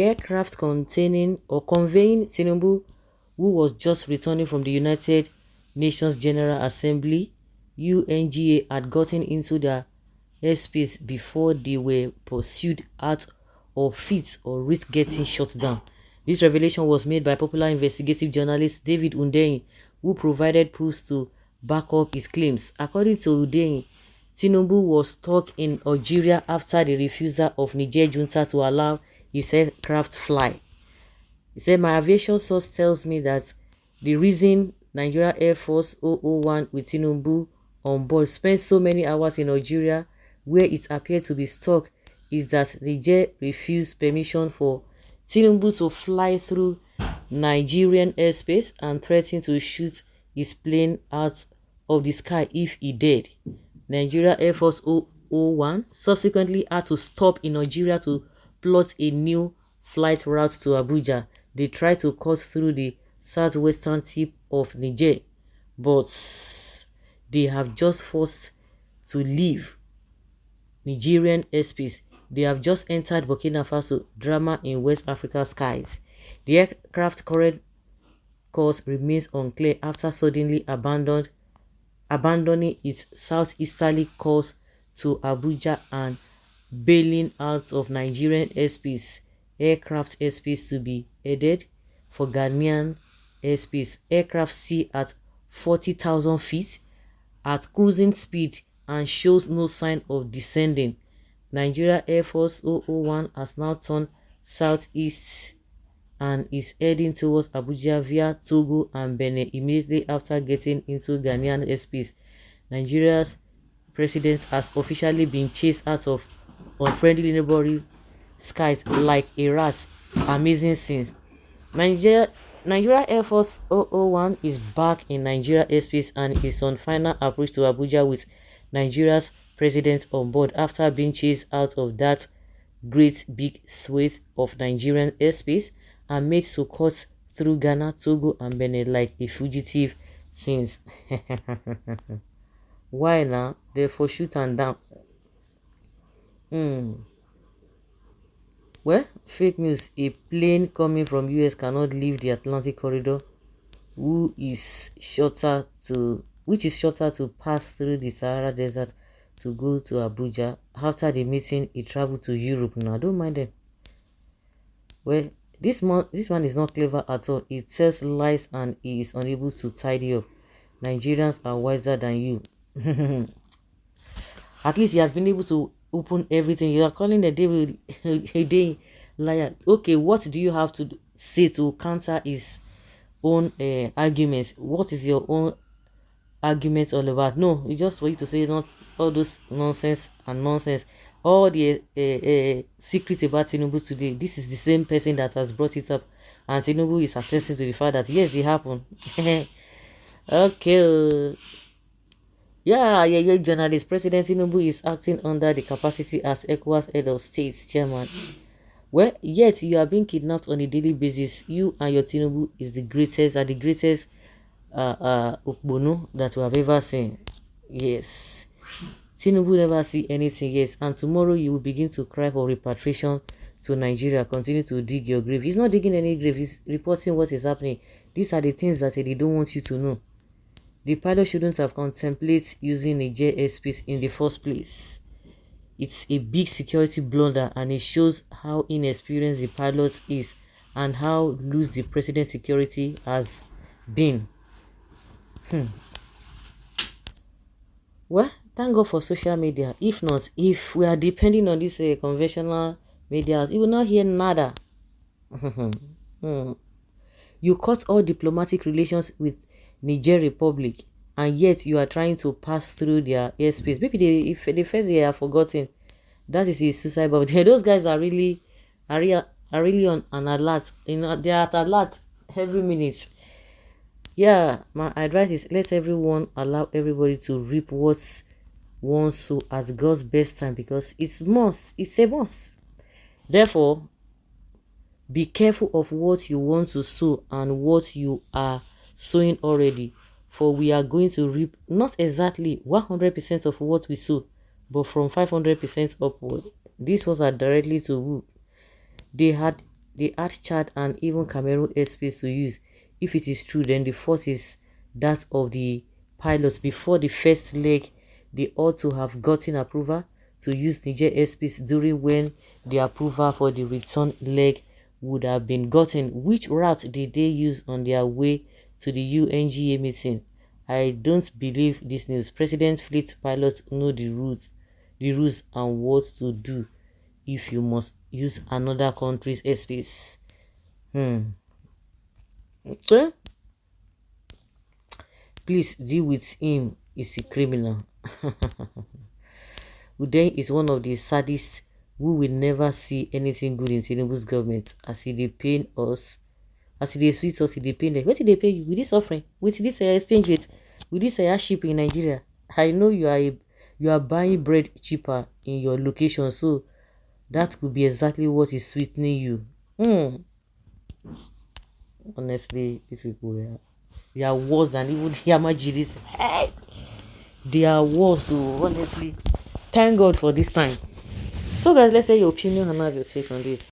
aircraft containing or conveying Tinubu, who was just returning from the United Nations General Assembly, UNGA, had gotten into their airspace before they were pursued out of feet or risk getting shot down. This revelation was made by popular investigative journalist David Hundeyin, who provided proofs to back up his claims. According to Hundeyin, Tinubu was stuck in Algeria after the refusal of Niger Junta to allow his aircraft fly. He said, "My aviation source tells me that the reason Nigeria Air Force 001 with Tinubu on board spent so many hours in Algeria where it appeared to be stuck is that Niger refused permission for Tinubu to fly through Nigerian airspace and threatened to shoot his plane out of the sky if he did. Nigeria Air Force 001 subsequently had to stop in Nigeria to plot a new flight route to Abuja. They tried to cut through the southwestern tip of Niger, but they have just forced to leave Nigerian airspace. They have just entered Burkina Faso. Drama in West Africa skies. The aircraft current course remains unclear after suddenly abandoning its southeasterly course to Abuja and bailing out of Nigerian airspace. Aircraft airspace to be headed for Ghanaian airspace. Aircraft see at 40,000 feet at cruising speed and shows no sign of descending. Nigeria Air Force 001 has now turned southeast and is heading towards Abuja via Togo and Benin immediately after getting into Ghanaian airspace. Nigeria's president has officially been chased out of unfriendly neighboring skies like a rat. Amazing scene. Nigeria Air Force 001 is back in Nigeria airspace and is on final approach to Abuja with Nigeria's president on board after being chased out of that great big swathe of Nigerian airspace and made to cut through Ghana, Togo and Benin like a fugitive since. Why now? They for shoot and down. Well, fake news. A plane coming from US cannot leave the Atlantic corridor, which is shorter to pass through the Sahara Desert to go to Abuja. After the meeting, he traveled to Europe. Now, don't mind them. Well, this man is not clever at all. He tells lies and he is unable to tidy up. Nigerians are wiser than you. At least he has been able to open everything. You are calling the devil a day liar. Okay, what do you have to say to counter his own arguments? What is your own argument all about? No, it's just for you to say not all those nonsense. All the secrets about Tinubu today. This is the same person that has brought it up, and Tinubu is attesting to the fact that yes, they happen. Okay. Yeah, journalist. President Tinubu is acting under the capacity as ECOWAS head of state chairman. Well, yet you are being kidnapped on a daily basis. You and your Tinubu are the greatest Ukbono that we have ever seen. Yes. Tinubu never see anything yet, and tomorrow you will begin to cry for repatriation to Nigeria. Continue to dig your grave. He's not digging any grave, he's reporting what is happening. These are the things that they don't want you to know. The pilot shouldn't have contemplated using Niger airspace in the first place. It's a big security blunder and it shows how inexperienced the pilot is and how loose the president's security has been. Well, thank God for social media. If not, if we are depending on this conventional media, you will not hear nada. You cut all diplomatic relations with Niger Republic, and yet you are trying to pass through their airspace. Maybe if they first they have forgotten, that is a suicide bomb. Those guys are really on an alert. You know, they are at alert every minute. Yeah, my advice is let everyone allow everybody to reap what one sow at God's best time, because it's a must. Therefore, be careful of what you want to sow and what you are sowing already, for we are going to reap not exactly 100% of what we sow, but from 500% upward. These ones are directly to who? They had they had Chad and even Cameroon airspace to use. If it is true, then the fault is that of the pilots. Before the first leg, they ought to have gotten approval to use Niger airspace during when the approval for the return leg would have been gotten. Which route did they use on their way to the UNGA meeting? I don't believe this news. President fleet pilots know the rules and what to do if you must use another country's airspace. Okay? Please deal with him. He's a criminal. Uday is one of the saddest who will never see anything good in Tinubu's government, as he dey pain us, as he dey sweet us, he dey pain them. What did they pay you with this offering, with this exchange rate, with this ship in Nigeria? I know you are buying bread cheaper in your location, so that could be exactly what is sweetening you. Honestly, these people they are worse than even the Yamajiris. Hey! They are worse, so honestly, thank God for this time. So guys, let's say your opinion and have your take on this.